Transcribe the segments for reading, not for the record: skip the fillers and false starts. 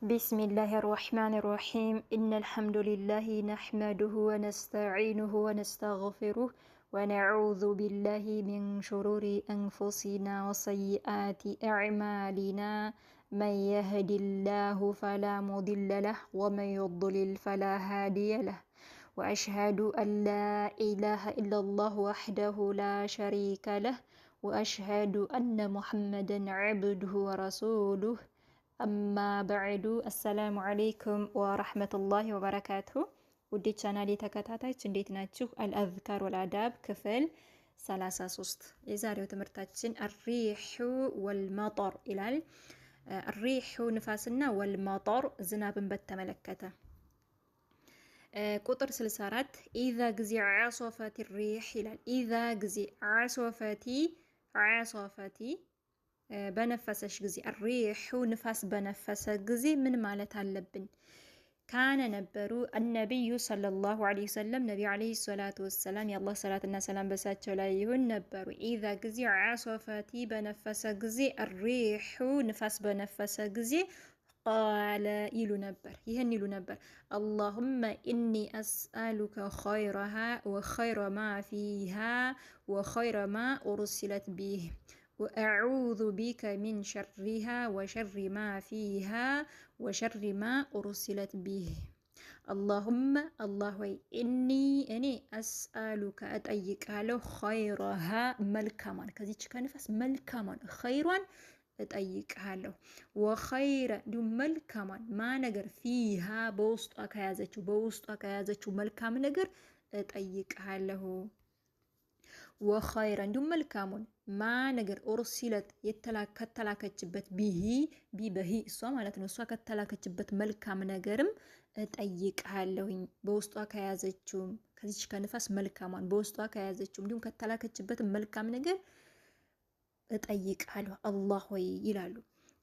بسم الله الرحمن الرحيم إن الحمد لله نحمده ونستعينه ونستغفره ونعوذ بالله من شرور أنفسنا وسيئات أعمالنا من يهد الله فلا مضل له ومن يضلل فلا هادي له وأشهد أن لا إله إلا الله وحده لا شريك له وأشهد أن محمدا عبده ورسوله አማ በዕዱ አሰላሙ አለይኩም ወራህመቱላሂ ወበረካቱሁ። ውድ ቻናሌ ተከታታዮች እንዴት ናችሁ? አልአዝካር ወልአዳብ ክፍል 33 የዛሬው ትምህርታችን አሪሑ ወልመጠር ይላል። አሪሑ ንፋስና ወልመጠር ዝናብን በተመለከተ ቁጥር 64 ኢዛ ጊዜ ዓሶፈቲ ሪሕ ይላል። ኢዛ ጊዜ ዓሶፈቲ በነፈሰሽ ጊዜ አሪሑ ንፋስ በነፈሰ ጊዜ ምን ማለት አለብን? ካነ ነበሩ አነቢዩ ሰለላሁ ዐለይሂ ወሰለም ነቢ ዐለይሂ ሰላቱ ወሰላም የአላህ ሰላትና ሰላም በሳቸው ላይ ይሁን ነበሩ። ኢዛ ጊዜ ዓሶፈቲ በነፈሰ ጊዜ አሪሑ ንፋስ በነፈሰ ጊዜ ቃለ ይሉ ነበር፣ ይህን ይሉ ነበር። አላሁመ ኢኒ አስአሉከ ኸይረሃ ወኸይረ ማ ፊሃ ወኸይረ ማ ኡርሲለት ቢህ ወአዑዙ ቢከ ሚን ሸሪሃ ወሸሪ ማ ፊሃ ወሸሪ ማ ኡርሲለት ቢህ። አላሁመ አላህ ሆይ እኔ አስአሉከ እጠይቃለሁ ኸይረሃ መልካሟን፣ ከዚች ከንፋስ መልካሟን ኸይሯን እጠይቃለሁ። ወኸይረ እንዲሁም መልካሟን ማ ነገር ፊሃ በውስጧ ከያዘችው መልካም ነገር እጠይቃለሁ። ወኸይረ እንዲሁም መልካሙን ማ ነገር ኡርሲለት ከተላከችበት በሂ እሷ ማለት ነው። እሷ ከተላከችበት መልካም ነገርም እጠይቃለሁኝ። በውስጧ ከያዘችውም ከዚች ከንፋስ መልካሟን በውስጧ ከያዘችው እንዲሁም ከተላከችበት መልካም ነገር እጠይቃለሁ አላህ ሆይ ይላሉ።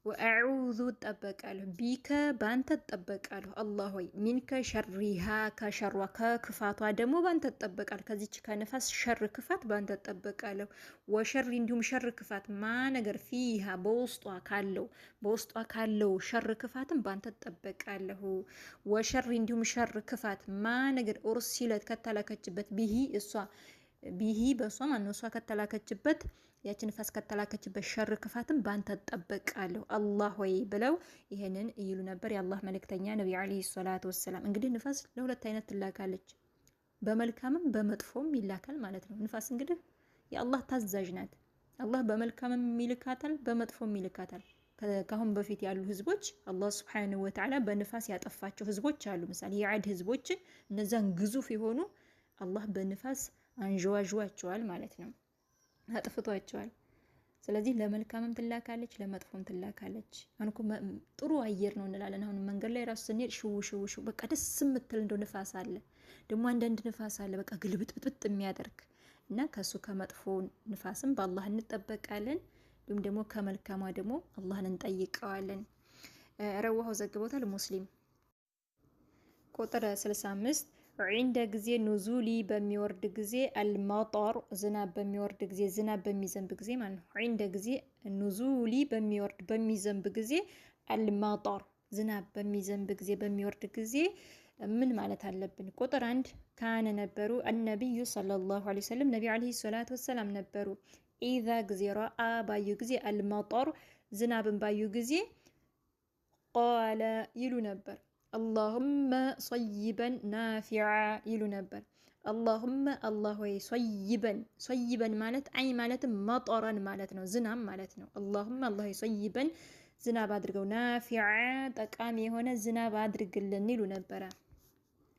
ወአዑዙ እጠበቃለሁ ቢከ ባንተ እጠበቃለሁ አላህ ሆይ ሚንከ ሸሪሃ ከሸሯ ከክፋቷ ደግሞ ባንተ እጠበቃለሁ። ከዚች ከነፋስ ሸር ክፋት ባንተ እጠበቃለሁ። ወሸሪ እንዲሁም ሸር ክፋት ማ ነገር ፊሃ በውስጧ ካለው ሸር ክፋትም ባንተ እጠበቃለሁ። ወሸሪ እንዲሁም ሸር ክፋት ማ ነገር ኡርሲለት ከተላከችበት ቢሂ በሷ ማነው እሷ ከተላከችበት ያቺ ንፋስ ከተላከችበት ሸር ክፋትም ባንተ እጠበቃለሁ አላህ ሆይ ብለው ይሄንን ይሉ ነበር የአላህ መልእክተኛ ነብዩ አለይሂ ሰላቱ ወሰላም። እንግዲህ ንፋስ ለሁለት አይነት ትላካለች፣ በመልካምም በመጥፎም ይላካል ማለት ነው። ንፋስ እንግዲህ የአላህ ታዛዥ ናት። አላህ በመልካምም ይልካታል፣ በመጥፎም ይልካታል። ከአሁን በፊት ያሉ ህዝቦች አላህ ሱብሓነሁ ወተዓላ በንፋስ ያጠፋቸው ህዝቦች አሉ። ምሳሌ የዓድ ህዝቦችን እነዛን ግዙፍ የሆኑ አላህ በንፋስ አንጀዋቸዋል ማለት ነው፣ አጥፍቷቸዋል። ስለዚህ ለመልካምም ትላካለች፣ ለመጥፎም ትላካለች። አንኩ ጥሩ አየር ነው እንላለን። አሁን መንገድ ላይ ራሱ ስንሄድ ሽው በቃ ደስ የምትል እንደው ንፋስ አለ። ደግሞ አንዳንድ ንፋስ አለ በቃ ግልብጥብጥ የሚያደርግ እና ከሱ ከመጥፎ ንፋስም በአላህ እንጠበቃለን። ደግሞ ከመልካሟ ደግሞ አላህን እንጠይቀዋለን። ረዋሁ ዘግቦታል ሙስሊም። ቁጥር 65 ዒንደ ጊዜ ኑዙሊ በሚወርድ ጊዜ አልመጠር ዝናብ በሚወርድ ጊዜ ዝናብ በሚዘንብ ጊዜ ማለት ነው። ዒንደ ጊዜ ኑዙሊ በሚዘንብ ጊዜ አልመጠር ዝናብ በሚዘንብ ጊዜ በሚወርድ ጊዜ ምን ማለት አለብን? ቁጥር 1 ካነ ነበሩ አነቢዩ ሰለላሁ ዐለይሂ ወሰለም ነቢ ዐለይሂ ሰላቱ ወሰላም ነበሩ። ኢዛ ጊዜ ረአ ባዩ ጊዜ አልመጠር ዝናብን ባዩ ጊዜ ቃለ ይሉ ነበር አላሁመ ሰይበን ናፊዓ ይሉ ነበር። አላሁመ አላህ ሆይ ሰይበን ማለት አይ ማለት መጠረን ማለት ነው፣ ዝናብ ማለት ነው። አላሁመ አላህ ሆይ ሰይበን ዝናብ አድርገው፣ ናፊዓ ጠቃሚ የሆነ ዝናብ አድርግልን ይሉ ነበረ።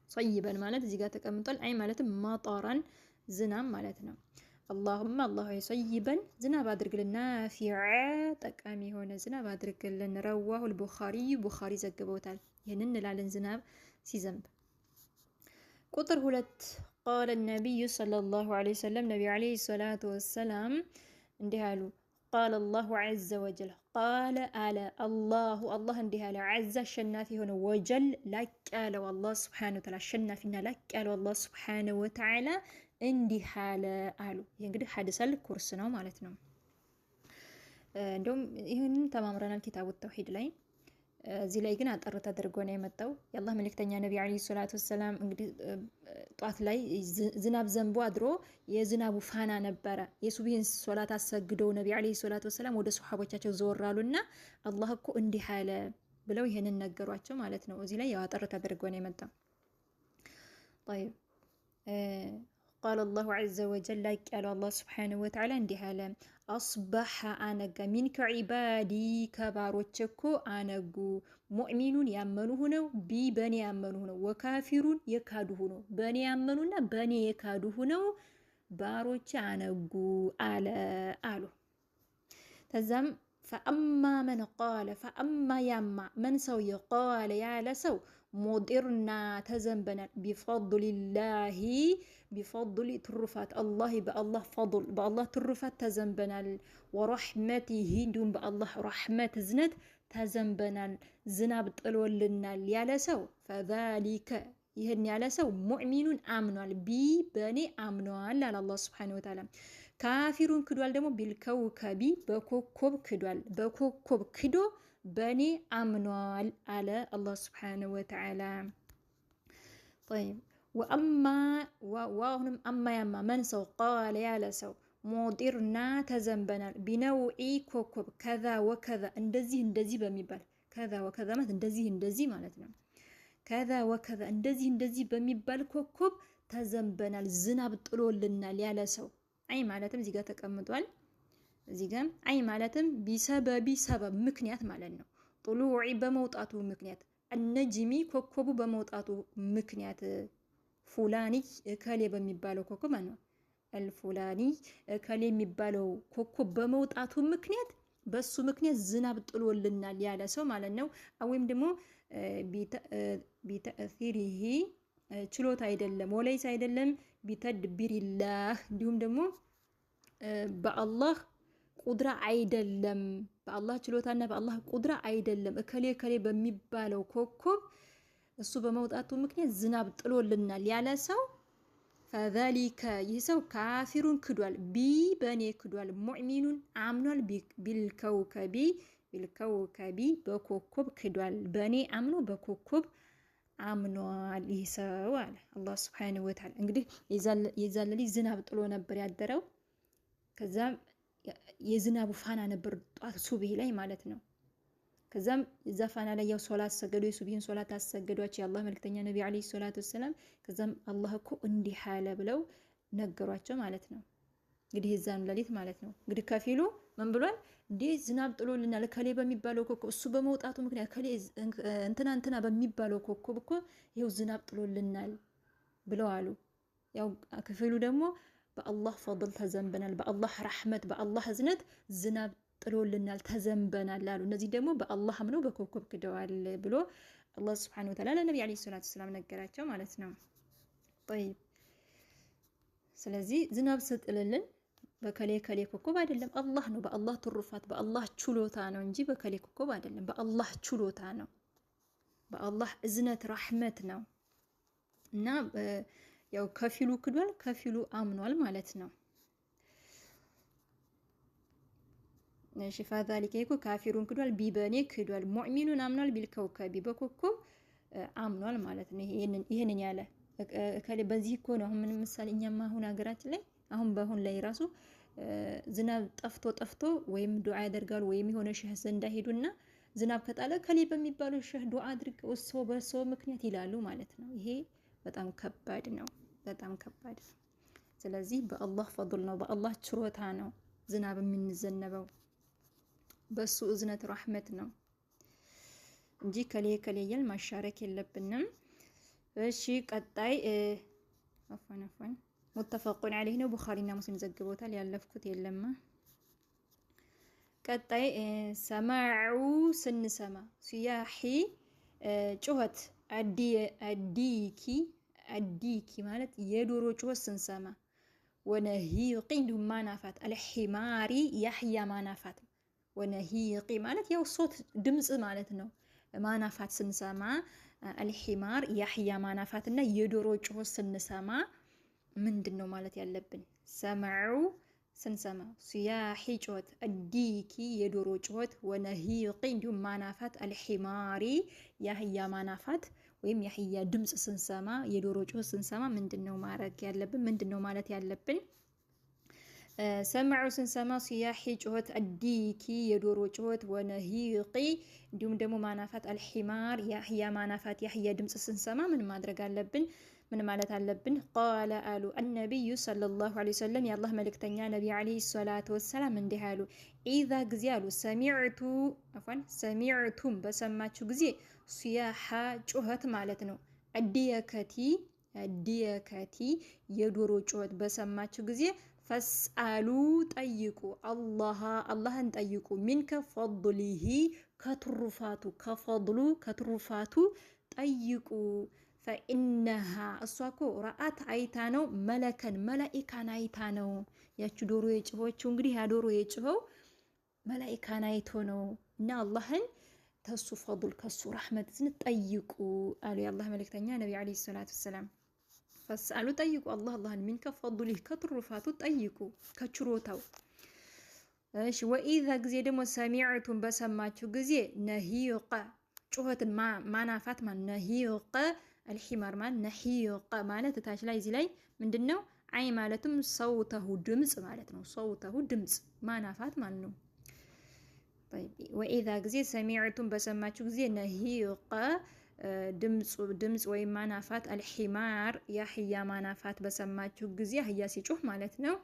ሰይበን ማለት እዚህ ጋር ተቀምጧል። አይ ማለት መጠረን ዝናብ ማለት ነው። አላሁመ አላህ ሆይ ሰይበን ዝናብ አድርግልን፣ ናፊዓ ጠቃሚ የሆነ ዝናብ አድርግልን። ረዋሁል ቡኻሪ ዘግበውታል። ይህንን እንላለን ዝናብ ሲዘንብ። ቁጥር 2 ቃለ ነቢዩ ሰለላሁ ዐለይሂ ወሰለም ነቢ ዐለይሂ ሰላቱ ወሰላም እንዲህ አሉ። ቃለ አላሁ ዐዘ ወጀል ቃለ አለ አላህ እንዲህ አለ። ዐዘ አሸናፊ የሆነ ወጀል ላቅ ያለው አላህ ሱብሓነሁ ወተዓላ አሸናፊና ላቅ ያለው አላህ ሱብሓነሁ ወተዓላ እንዲህ አለ አሉ። ይህ እንግዲህ ሐዲሰል ኩርስ ነው ማለት ነው። እንደውም ይህንን ተማምረናል ኪታቡ ተውሂድ ላይ እዚህ ላይ ግን አጠር ተደርጎ ነው የመጣው። የአላህ መልእክተኛ ነቢ ዓለይሂ ሰላቱ ወሰላም እንግዲህ ጧት ላይ ዝናብ ዘንቦ አድሮ የዝናቡ ፋና ነበረ። የሱብሂን ሶላት አሰግደው ነቢ ዓለይሂ ሰላቱ ወሰላም ወደ ሱሐቦቻቸው ዘወር አሉና አላህ እኮ እንዲህ አለ ብለው ይሄንን ነገሯቸው ማለት ነው። እዚህ ላይ ያው አጠር ተደርጎ ነው የመጣው። طيب ቃለ አላሁ ዐዘ ወጀል ላቅ ያለው አላህ ሱብሓነሁ ወተዓላ እንዲህ አለ፣ አስበሐ አነጋ፣ ሚን ከዒባዲ ከባሮች እኮ አነጉ፣ ሙእሚኑን ያመኑ ሁነው፣ ቢ በእኔ ያመኑ ሁነው፣ ወካፊሩን የካዱ ሁነው፣ በእኔ ያመኑና በእኔ የካዱ ሁነው ባሮች አነጉ አለ አሉ። ከዛም ፈአማ መን ቃለ ፈአማ ያማ መን ሰውዬ ቃለ ያለ ሰው ሙጢርና ተዘንበናል ቢፈድሊላሂ ቢፈድሊ ትሩፋት አላህ በአላህ ፈድል በአላህ ትሩፋት ተዘንበናል፣ ወረሕመቲሂ እንዲሁም በአላህ ረሕመት እዝነት ተዘንበናል፣ ዝናብ ጥሎልናል ያለ ሰው ፈዛሊከ ይህን ያለ ሰው ሙእሚኑን አምኗል፣ ቢ በእኔ አምኗል አለ አላህ ሱብሓነሁ ወተዓላ። ካፊሩን ክዷል ደግሞ ቢልከውከቢ በኮኮብ ክዷል፣ በኮኮብ ክዶ በእኔ አምኗል አለ አላህ ሱብሓነሁ ወተዓላ። ጠይብ ወአማ ዋሁንም አማ ያማ መን ሰው ቃለ ያለ ሰው ሙጢርና ተዘንበናል ቢነውዒ ኮኮብ ከዛ ወከዛ እንደዚህ እንደዚህ በሚባል ከዛ ወከዛ ማለት እንደዚህ እንደዚህ ማለት ነው። ከዛ ወከዛ እንደዚህ እንደዚህ በሚባል ኮኮብ ተዘንበናል ዝናብ ጥሎልናል ያለ ሰው አይ ማለትም እዚህ ጋር ተቀምጧል። እዚህ ጋር አይ ማለትም ቢሰበቢ ሰበብ ምክንያት ማለት ነው። ጥሉዒ በመውጣቱ ምክንያት፣ እነጅሚ ኮኮቡ በመውጣቱ ምክንያት፣ ፉላኒ እከሌ በሚባለው ኮኮብ ማለት ነው። አልፉላኒ እከሌ የሚባለው ኮኮብ በመውጣቱ ምክንያት በሱ ምክንያት ዝናብ ጥሎልናል ያለ ሰው ማለት ነው። ወይም ደግሞ ቢተእሲሪሂ ችሎታ አይደለም፣ ወለይስ አይደለም ቢተድቢሪላህ እንዲሁም ደግሞ በአላህ ቁድራ አይደለም፣ በአላህ ችሎታና በአላህ ቁድራ አይደለም እከሌ እከሌ በሚባለው ኮኮብ እሱ በመውጣቱ ምክንያት ዝናብ ጥሎልናል ያለ ሰው ፈዛሊከ ይህ ሰው ካፊሩን ክዷል፣ ቢ በእኔ ክዷል፣ ሙእሚኑን አምኗል፣ ቢልከውከቢ በኮኮብ ክዷል፣ በእኔ አምኖ በኮኮብ አምኗል ይህ ሰው አለ አላህ ሱብሓነሁ ወተዓላ። እንግዲህ የዛን ሌሊት ዝናብ ጥሎ ነበር ያደረው። ከዛም የዝናቡ ፋና ነበር ጧት ሱብሂ ላይ ማለት ነው። ከዛም እዛ ፋና ላይ ያው ሶላት ሰገዱ፣ የሱብሂን ሶላት አሰገዷቸው የአላህ መልክተኛ ነቢ ዓለይሂ ሰላቱ ወሰላም። ከዛም አላህ እኮ እንዲህ አለ ብለው ነገሯቸው ማለት ነው። እንግዲህ የዛን ሌሊት ማለት ነው። እንግዲህ ከፊሉ ምን ብሏል? እንዴ ዝናብ ጥሎልናል እከሌ በሚባለው ኮከብ እሱ በመውጣቱ ምክንያት እከሌ እንትና በሚባለው ኮከብ እኮ ይኸው ዝናብ ጥሎልናል ብለው አሉ። ያው ከፊሉ ደግሞ በአላህ ፈድል ተዘንበናል፣ በአላህ ረሕመት በአላህ እዝነት ዝናብ ጥሎልናል ተዘንበናል አሉ። እነዚህ ደግሞ በአላህ አምነው በኮከብ ክደዋል ብሎ አላህ ሱብሓነሁ ወተዓላ ለነቢ ዓለይሂ ሰላቱ ወሰላም ነገራቸው ማለት ነው። ጠይብ ስለዚህ ዝናብ ስጥልልን በከሌ ከሌ ኮከብ አይደለም፣ አላህ ነው። በአላህ ትሩፋት በአላህ ችሎታ ነው እንጂ በከሌ ኮከብ አይደለም። በአላህ ችሎታ ነው፣ በአላህ እዝነት ረሕመት ነው። እና ያው ከፊሉ ክዷል፣ ከፊሉ አምኗል ማለት ነው። እሺ ፈዛሊከ ይኩ ካፊሩን ክዷል፣ ቢበኔ ክዷል፣ ሙእሚኑን አምኗል፣ ቢልከውከቢ በኮከብ አምኗል ማለት ነው። ይሄንን ያለ በዚህ እኮ ነው። አሁን ምን ምሳሌ እኛማ አሁን ሀገራችን ላይ አሁን በአሁን ላይ ራሱ ዝናብ ጠፍቶ ወይም ዱዓ ያደርጋሉ ወይም የሆነ ሸህ ዘንዳ ሄዱና ዝናብ ከጣለ ከሌ በሚባለው ሸህ ዱዓ አድርገው በሰው ምክንያት ይላሉ ማለት ነው። ይሄ በጣም ከባድ ነው፣ በጣም ከባድ ነው። ስለዚህ በአላህ ፈድል ነው፣ በአላህ ችሮታ ነው ዝናብ የሚዘነበው፣ በሱ እዝነት ረሕመት ነው እንጂ ከሌ ከሌየል ማሻረክ የለብንም። እሺ ቀጣይ አፈን ሙተፈቁን ዐለይህ ነው፣ ቡኻሪና ሙስሊም ዘግቦታል። ያለፍኩት የለማ። ቀጣይ ሰማዑ ስንሰማ፣ ሲያሒ ጩኸት፣ አዲኪ ማለት የዶሮ ጩኸት ስንሰማ፣ ወነሂቂ እንዲሁም ማናፋት፣ አልሒማሪ ያህያ ማናፋት፣ ወነሂቂ ማለት ያው ሶት ድምፅ ማለት ነው። ማናፋት ስንሰማ አልሒማር ያህያ ማናፋት እና የዶሮ ጩኸት ስንሰማ ምንድን ነው ማለት ያለብን? ሰማዑ ስንሰማ ሲያሒ ጩኸት አዲኪ የዶሮ ጩኸት ወነሂቂ እንዲሁም ማናፋት አልሒማሪ የአህያ ማናፋት ወይም የአህያ ድምፅ ስንሰማ የዶሮ ጩኸት ስንሰማ ምንድነው ማድረግ ያለብን? ምንድነው ማለት ያለብን? ሰምዑ ስንሰማ ሲያሒ ጩኸት አዲኪ የዶሮ ጩኸት ወነሂቂ እንዲሁም ደግሞ ማናፋት አልሒማር የአህያ ማናፋት የአህያ ድምፅ ስንሰማ ምን ማድረግ አለብን? ምን ማለት አለብን? ቃለ አሉ አነቢዩ ሰለላሁ ዐለይሂ ወሰለም የአላህ መልእክተኛ ነቢ ዐለይሂ ሰላቱ ወሰላም እንዲህ አሉ። ኢዛ ጊዜ አሉ ሰሚዕቱም በሰማችሁ ጊዜ ሲያሓ ጩኸት ማለት ነው። አዲየከቲ የዶሮ ጩኸት በሰማችሁ ጊዜ ፈስአሉ ጠይቁ አላህን ጠይቁ ሚንከ ፈድሊሂ ከትሩፋቱ ጠይቁ ፈኢነሃ እሷ እኮ ረአት አይታ ነው መላኢካን አይታ ነው። ያቺ ዶሮ የጮኸችው እንግዲህ ያ ዶሮ የጮኸው መላኢካን አይቶ ነው። እና አላህን ተሱ ፈድል ከሱ ረሕመት ጠይቁ አሉ የአላህ መልእክተኛ ነቢ ዐለይሂ ሰላቱ ወሰላም። ፈስአሉ ጠይቁ አላህን ሚንከ ፈድሊሂ ከትሩፋቱ ጠይቁ ከችሮታው። እሺ ወኢዛ ጊዜ ደግሞ ሰሚዕቱም በሰማችሁ ጊዜ ነሂቀ ጩኸትን ማናፋት ነሂቀ አልሒማር ማለት ነሂቀ ማለት ታች ላይ እዚህ ላይ ምንድነው? አይ ማለትም ሰውተሁ ድምጽ ማለት ነው። ሰውተሁ ድምጽ ማናፋት ማለት ነው። ወኢዛ ጊዜ ሰሚዕቱም በሰማችሁ ጊዜ ነሂቀ ድምጽ ወይም ማናፋት አልሒማር የአህያ ማናፋት በሰማችሁ ጊዜ አህያ ሲጮህ ማለት ነው።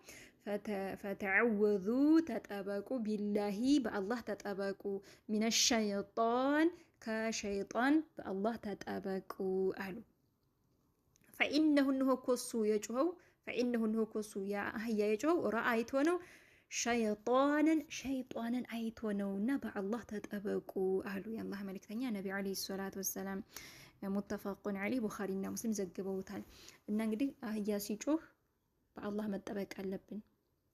ፈተዐወዙ ተጠበቁ ቢላሂ በአላህ ተጠበቁ ሚነ ሸይጣን ከሸይጣን በአላህ ተጠበቁ አሉ። ፈኢነሁ እንሆ ኮሱ የጮኸው የአህያ የጮኸው ረአይቶ ነው ሸይጣንን አይቶ ነው እና በአላህ ተጠበቁ አሉ የአላህ መልእክተኛ ነቢ ዐለይሂ ሰላቱ ወሰላም። ሙተፈቁን ዐለይሂ ቡኻሪና ሙስሊም ዘግበውታል። እና እንግዲህ አህያ ሲጮህ በአላህ መጠበቅ አለብን።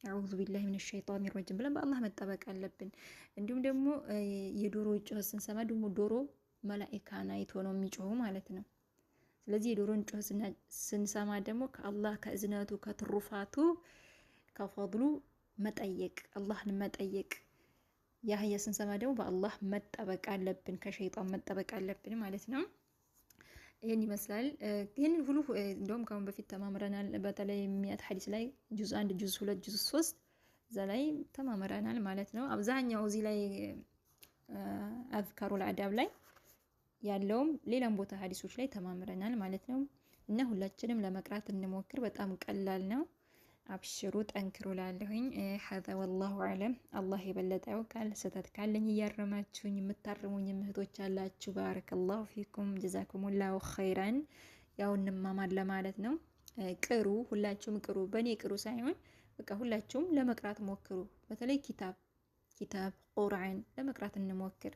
አዑዙ ቢላሂ ሚነ ሸይጣኒ ረጂም ብለን በአላህ መጠበቅ አለብን። እንዲሁም ደግሞ የዶሮ ጩኸት ስንሰማ ደግሞ ዶሮ መላኢካን አይቶ ነው የሚጮኸው ማለት ነው። ስለዚህ የዶሮን ጩኸት ስንሰማ ደግሞ ከአላህ ከእዝነቱ ከትሩፋቱ ከፈድሉ መጠየቅ አላህን መጠየቅ። የአህያ ስንሰማ ደግሞ በአላህ መጠበቅ አለብን፣ ከሸይጣን መጠበቅ አለብን ማለት ነው። ይህን ይመስላል። ይህንን ሁሉ እንደውም ከአሁን በፊት ተማምረናል። በተለይ የሚያት ሐዲስ ላይ ጁዝ 1 ጁዝ 2 ጁዝ 3 እዛ ላይ ተማምረናል ማለት ነው። አብዛኛው እዚህ ላይ አዝካሩል አዳብ ላይ ያለውም ሌላም ቦታ ሐዲሶች ላይ ተማምረናል ማለት ነው። እና ሁላችንም ለመቅራት እንሞክር። በጣም ቀላል ነው። አብሽሩ ጠንክሩ ላለሁኝ ሀዛ ወላሁ አለም። አላህ የበለጠ ያውቃል። ስህተት ካለኝ እያረማችሁኝ የምታርሙኝ እህቶች አላችሁ። ባረከላሁ ፊኩም ጀዛኩሙላሁ ኸይረን። ያው እንማማር ለማለት ነው። ቅሩ፣ ሁላችሁም ቅሩ። በእኔ ቅሩ ሳይሆን በቃ ሁላችሁም ለመቅራት ሞክሩ። በተለይ ኪታብ ቁርአን ለመቅራት እንሞክር።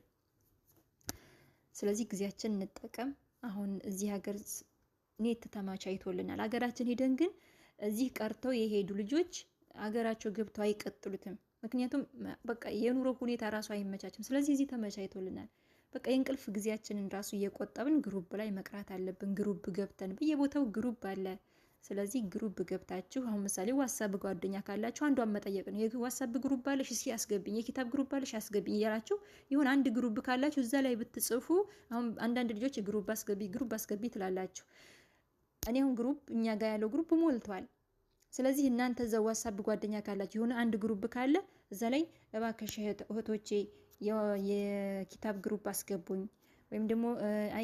ስለዚህ ጊዜያችን እንጠቀም። አሁን እዚህ ሀገር ኔት ተመቻችቶልናል። ሀገራችን ሄደን ግን እዚህ ቀርተው የሄዱ ልጆች አገራቸው ገብተው አይቀጥሉትም። ምክንያቱም በቃ የኑሮ ሁኔታ ራሱ አይመቻችም። ስለዚህ እዚህ ተመቻችቶልናል። በቃ የእንቅልፍ ጊዜያችንን ራሱ እየቆጠብን ግሩፕ ላይ መቅራት አለብን። ግሩፕ ገብተን በየቦታው ግሩፕ አለ። ስለዚህ ግሩፕ ገብታችሁ አሁን ምሳሌ ዋትስአፕ ጓደኛ ካላችሁ አንዷን መጠየቅ ነው። የዋትስአፕ ግሩፕ አለሽ እስኪ አስገብኝ፣ የኪታብ ግሩፕ አለሽ አስገብኝ እያላችሁ ይሁን አንድ ግሩፕ ካላችሁ እዛ ላይ ብትጽፉ። አሁን አንዳንድ ልጆች ግሩፕ አስገቢ ትላላችሁ። እኔ አሁን ግሩፕ እኛ ጋር ያለው ግሩፕ ሞልቷል። ስለዚህ እናንተ እዛ ዋትስአፕ ጓደኛ ካላችሁ የሆነ አንድ ግሩፕ ካለ እዛ ላይ እባክሽ እህቶቼ የኪታብ ግሩፕ አስገቡኝ ወይም ደግሞ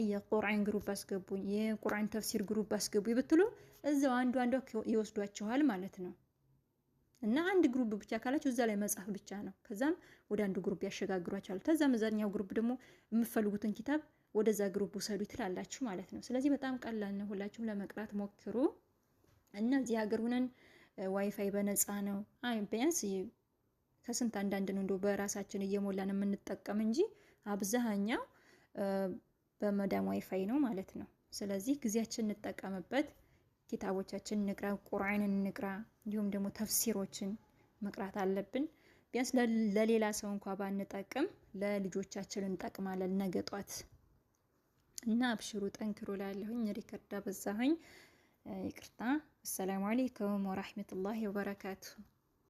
የቁርአን ግሩፕ አስገቡኝ፣ የቁርአን ተፍሲር ግሩፕ አስገቡኝ ብትሉ እዛው አንዷ ይወስዷችኋል ማለት ነው። እና አንድ ግሩፕ ብቻ ካላችሁ እዛ ላይ መጻፍ ብቻ ነው። ከዛም ወደ አንዱ ግሩፕ ያሸጋግሯችኋል። ከዛም እዛኛው ግሩፕ ደግሞ የምትፈልጉትን ኪታብ ወደዛ ግሩፕ ውሰዱ ትላላችሁ ማለት ነው። ስለዚህ በጣም ቀላል ነው። ሁላችሁም ለመቅራት ሞክሩ። እና እዚህ ሀገር ሆነን ዋይፋይ በነፃ ነው። ቢያንስ ከስንት አንዳንድ ነው እንደው በራሳችን እየሞላን የምንጠቀም እንጂ አብዛኛው በመዳም ዋይፋይ ነው ማለት ነው። ስለዚህ ጊዜያችን እንጠቀምበት። ኪታቦቻችን እንቅራ፣ ቁርአንን እንቅራ፣ እንዲሁም ደግሞ ተፍሲሮችን መቅራት አለብን። ቢያንስ ለሌላ ሰው እንኳን ባንጠቅም ለልጆቻችን እንጠቅማለን ነገ ጧት። እና አብሽሩ ጠንክሩ ላለሁኝ ሪከርዳ በዛሁኝ ይቅርታ። አሰላሙ አለይኩም ወራህመቱላሂ ወበረካቱ።